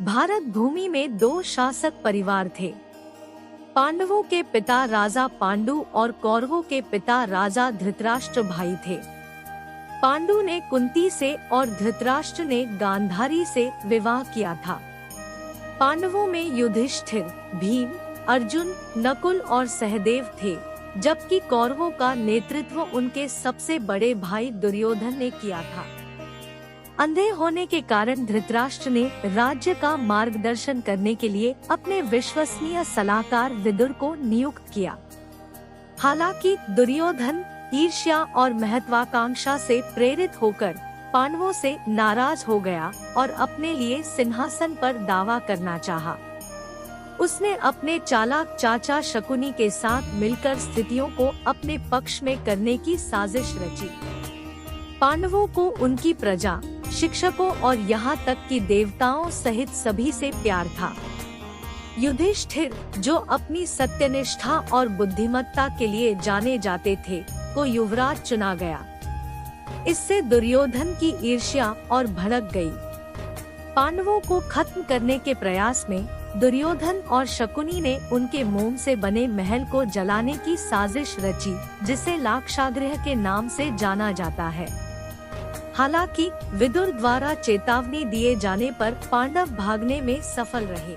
भारत भूमि में दो शासक परिवार थे। पांडवों के पिता राजा पांडु और कौरवों के पिता राजा धृतराष्ट्र भाई थे। पांडु ने कुंती से और धृतराष्ट्र ने गांधारी से विवाह किया था। पांडवों में युधिष्ठिर, भीम, अर्जुन, नकुल और सहदेव थे, जबकि कौरवों का नेतृत्व उनके सबसे बड़े भाई दुर्योधन ने किया था। अंधे होने के कारण धृतराष्ट्र ने राज्य का मार्गदर्शन करने के लिए अपने विश्वसनीय सलाहकार विदुर को नियुक्त किया। हालांकि दुर्योधन ईर्ष्या और महत्वाकांक्षा से प्रेरित होकर पांडवों से नाराज हो गया और अपने लिए सिंहासन पर दावा करना चाहा। उसने अपने चालाक चाचा शकुनी के साथ मिलकर स्थितियों को अपने पक्ष में करने की साजिश रची। पांडवों को उनकी प्रजा, शिक्षकों और यहाँ तक कि देवताओं सहित सभी से प्यार था। युधिष्ठिर, जो अपनी सत्यनिष्ठा और बुद्धिमत्ता के लिए जाने जाते थे, को युवराज चुना गया। इससे दुर्योधन की ईर्ष्या और भड़क गई। पांडवों को खत्म करने के प्रयास में दुर्योधन और शकुनी ने उनके मोम से बने महल को जलाने की साजिश रची, जिसे लाक्षागृह के नाम से जाना जाता है। हालांकि विदुर द्वारा चेतावनी दिए जाने पर पांडव भागने में सफल रहे।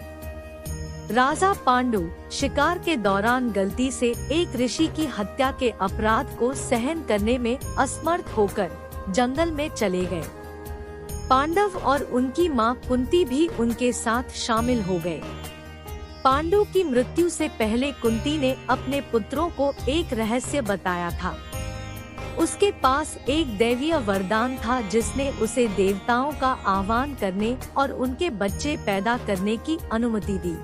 राजा पांडु शिकार के दौरान गलती से एक ऋषि की हत्या के अपराध को सहन करने में असमर्थ होकर जंगल में चले गए। पांडव और उनकी मां कुंती भी उनके साथ शामिल हो गए। पांडु की मृत्यु से पहले कुंती ने अपने पुत्रों को एक रहस्य बताया था। उसके पास एक दैवीय वरदान था जिसने उसे देवताओं का आह्वान करने और उनके बच्चे पैदा करने की अनुमति दी।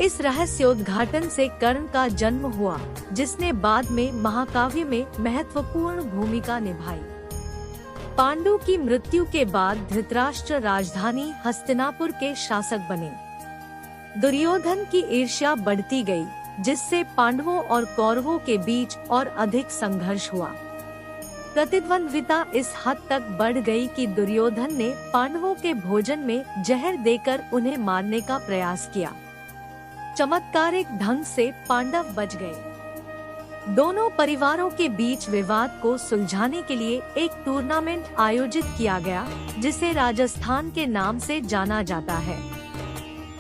इस रहस्योद्घाटन से कर्ण का जन्म हुआ, जिसने बाद में महाकाव्य में महत्वपूर्ण भूमिका निभाई। पांडु की मृत्यु के बाद धृतराष्ट्र राजधानी हस्तिनापुर के शासक बने। दुर्योधन की ईर्ष्या बढ़ती गई, जिससे पांडवों और कौरवों के बीच और अधिक संघर्ष हुआ। प्रतिद्वंद्विता इस हद तक बढ़ गई कि दुर्योधन ने पांडवों के भोजन में जहर देकर उन्हें मारने का प्रयास किया। चमत्कारिक ढंग से पांडव बच गए। दोनों परिवारों के बीच विवाद को सुलझाने के लिए एक टूर्नामेंट आयोजित किया गया, जिसे राजस्थान के नाम से जाना जाता है।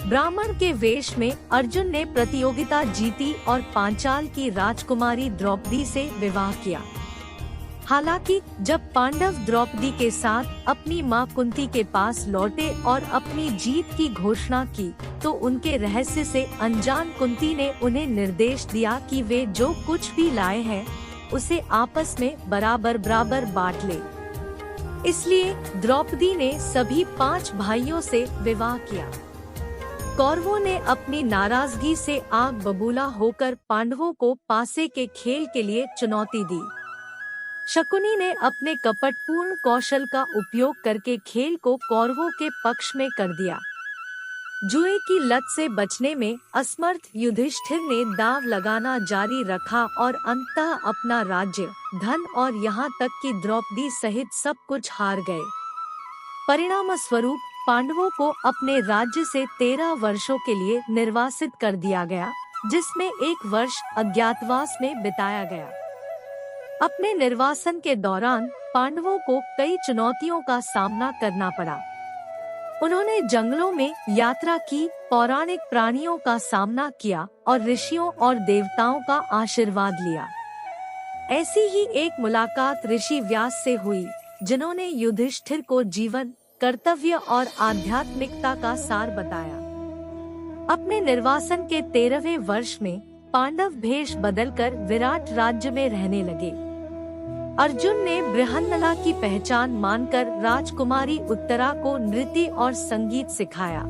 ब्राह्मण के वेश में अर्जुन ने प्रतियोगिता जीती और पांचाल की राजकुमारी द्रौपदी से विवाह किया। हालांकि जब पांडव द्रौपदी के साथ अपनी मां कुंती के पास लौटे और अपनी जीत की घोषणा की, तो उनके रहस्य से अनजान कुंती ने उन्हें निर्देश दिया कि वे जो कुछ भी लाए हैं उसे आपस में बराबर बराबर बांट ले। इसलिए द्रौपदी ने सभी 5 भाइयों से विवाह किया। कौरवों ने अपनी नाराजगी से आग बबूला होकर पांडवों को पासे के खेल के लिए चुनौती दी। शकुनी ने अपने कपटपूर्ण कौशल का उपयोग करके खेल को कौरवों के पक्ष में कर दिया। जुए की लत से बचने में असमर्थ युधिष्ठिर ने दांव लगाना जारी रखा और अंततः अपना राज्य, धन और यहाँ तक कि द्रौपदी सहित सब कुछ हार गए। परिणाम स्वरूप पांडवों को अपने राज्य से 13 वर्षों के लिए निर्वासित कर दिया गया, जिसमें 1 वर्ष अज्ञातवास में बिताया गया। अपने निर्वासन के दौरान पांडवों को कई चुनौतियों का सामना करना पड़ा। उन्होंने जंगलों में यात्रा की, पौराणिक प्राणियों का सामना किया और ऋषियों और देवताओं का आशीर्वाद लिया। ऐसी ही एक मुलाकात ऋषि व्यास से हुई, जिन्होंने युधिष्ठिर को जीवन, कर्तव्य और आध्यात्मिकता का सार बताया। अपने निर्वासन के 13वें वर्ष में पांडव भेष बदलकर विराट राज्य में रहने लगे। अर्जुन ने बृहन्नला की पहचान मानकर राजकुमारी उत्तरा को नृत्य और संगीत सिखाया।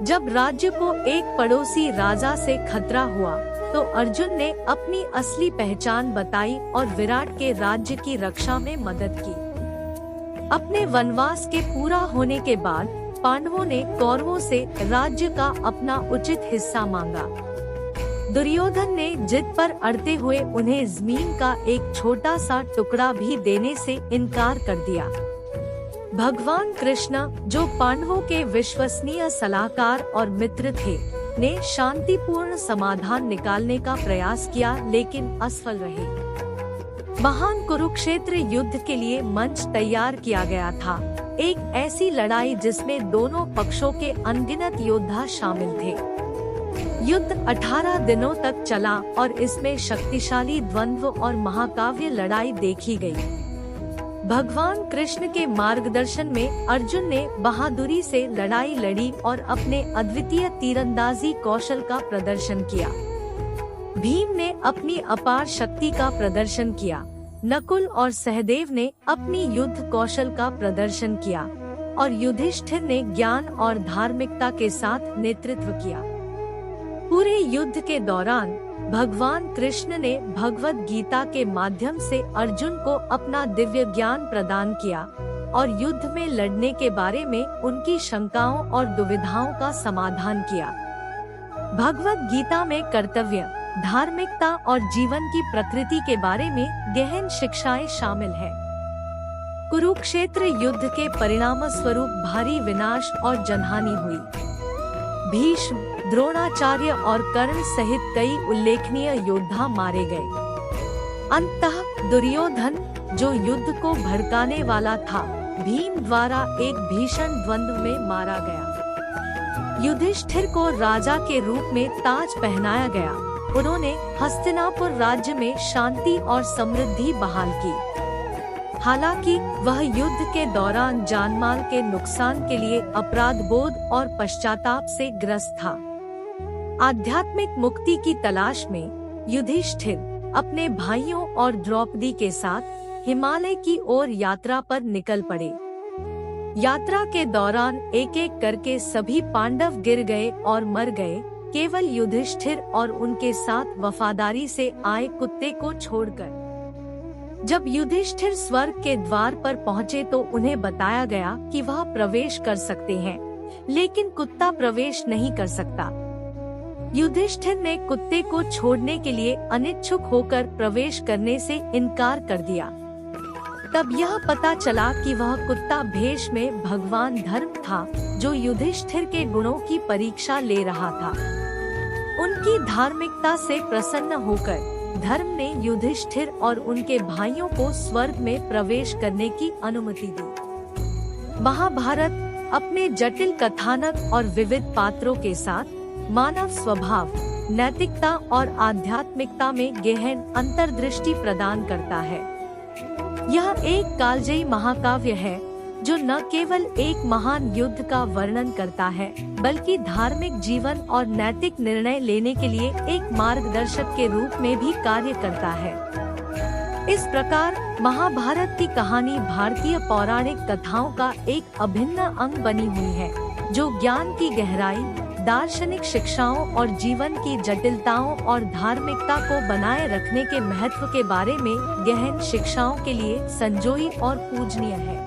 जब राज्य को एक पड़ोसी राजा से खतरा हुआ, तो अर्जुन ने अपनी असली पहचान बताई और विराट के राज्य की रक्षा में मदद की। अपने वनवास के पूरा होने के बाद पांडवों ने कौरवों से राज्य का अपना उचित हिस्सा मांगा। दुर्योधन ने जिद पर अड़ते हुए उन्हें जमीन का एक छोटा सा टुकड़ा भी देने से इनकार कर दिया। भगवान कृष्ण, जो पांडवों के विश्वसनीय सलाहकार और मित्र थे, ने शांतिपूर्ण समाधान निकालने का प्रयास किया लेकिन असफल रहे। महान कुरुक्षेत्र युद्ध के लिए मंच तैयार किया गया था, एक ऐसी लड़ाई जिसमें दोनों पक्षों के अनगिनत योद्धा शामिल थे। युद्ध 18 दिनों तक चला और इसमें शक्तिशाली द्वंद्व और महाकाव्य लड़ाई देखी गई। भगवान कृष्ण के मार्गदर्शन में अर्जुन ने बहादुरी से लड़ाई लड़ी और अपने अद्वितीय तीरंदाजी कौशल का प्रदर्शन किया। भीम ने अपनी अपार शक्ति का प्रदर्शन किया। नकुल और सहदेव ने अपनी युद्ध कौशल का प्रदर्शन किया और युधिष्ठिर ने ज्ञान और धार्मिकता के साथ नेतृत्व किया। पूरे युद्ध के दौरान भगवान कृष्ण ने भगवत गीता के माध्यम से अर्जुन को अपना दिव्य ज्ञान प्रदान किया और युद्ध में लड़ने के बारे में उनकी शंकाओं और दुविधाओं का समाधान किया। भगवत गीता में कर्तव्य, धार्मिकता और जीवन की प्रकृति के बारे में गहन शिक्षाएं शामिल हैं। कुरुक्षेत्र युद्ध के परिणाम स्वरूप भारी विनाश और जनहानि हुई। भीष्म, द्रोणाचार्य और कर्ण सहित कई उल्लेखनीय योद्धा मारे गए। अंततः दुर्योधन, जो युद्ध को भड़काने वाला था, भीम द्वारा एक भीषण द्वंद्व में मारा गया। युधिष्ठिर को राजा के रूप में ताज पहनाया गया। उन्होंने हस्तिनापुर राज्य में शांति और समृद्धि बहाल की। हालांकि वह युद्ध के दौरान जानमाल के नुकसान के लिए अपराध बोध और पश्चाताप से ग्रस्त था। आध्यात्मिक मुक्ति की तलाश में युधिष्ठिर अपने भाइयों और द्रौपदी के साथ हिमालय की ओर यात्रा पर निकल पड़े। यात्रा के दौरान एक एक करके सभी पांडव गिर गए और मर गए, केवल युधिष्ठिर और उनके साथ वफादारी से आए कुत्ते को छोड़कर। जब युधिष्ठिर स्वर्ग के द्वार पर पहुँचे तो उन्हें बताया गया कि वह प्रवेश कर सकते हैं, लेकिन कुत्ता प्रवेश नहीं कर सकता। युधिष्ठिर ने कुत्ते को छोड़ने के लिए अनिच्छुक होकर प्रवेश करने से इनकार कर दिया। तब यह पता चला कि वह कुत्ता भेष में भगवान धर्म था, जो युधिष्ठिर के गुणों की परीक्षा ले रहा था। उनकी धार्मिकता से प्रसन्न होकर धर्म ने युधिष्ठिर और उनके भाइयों को स्वर्ग में प्रवेश करने की अनुमति दी। महाभारत अपने जटिल कथानक और विविध पात्रों के साथ मानव स्वभाव, नैतिकता और आध्यात्मिकता में गहन अंतर्दृष्टि प्रदान करता है। यह एक कालजयी महाकाव्य है जो न केवल एक महान युद्ध का वर्णन करता है, बल्कि धार्मिक जीवन और नैतिक निर्णय लेने के लिए एक मार्गदर्शक के रूप में भी कार्य करता है। इस प्रकार महाभारत की कहानी भारतीय पौराणिक कथाओं का एक अभिन्न अंग बनी हुई है, जो ज्ञान की गहराई, दार्शनिक शिक्षाओं और जीवन की जटिलताओं और धार्मिकता को बनाए रखने के महत्व के बारे में गहन शिक्षाओं के लिए संजोई और पूजनीय है।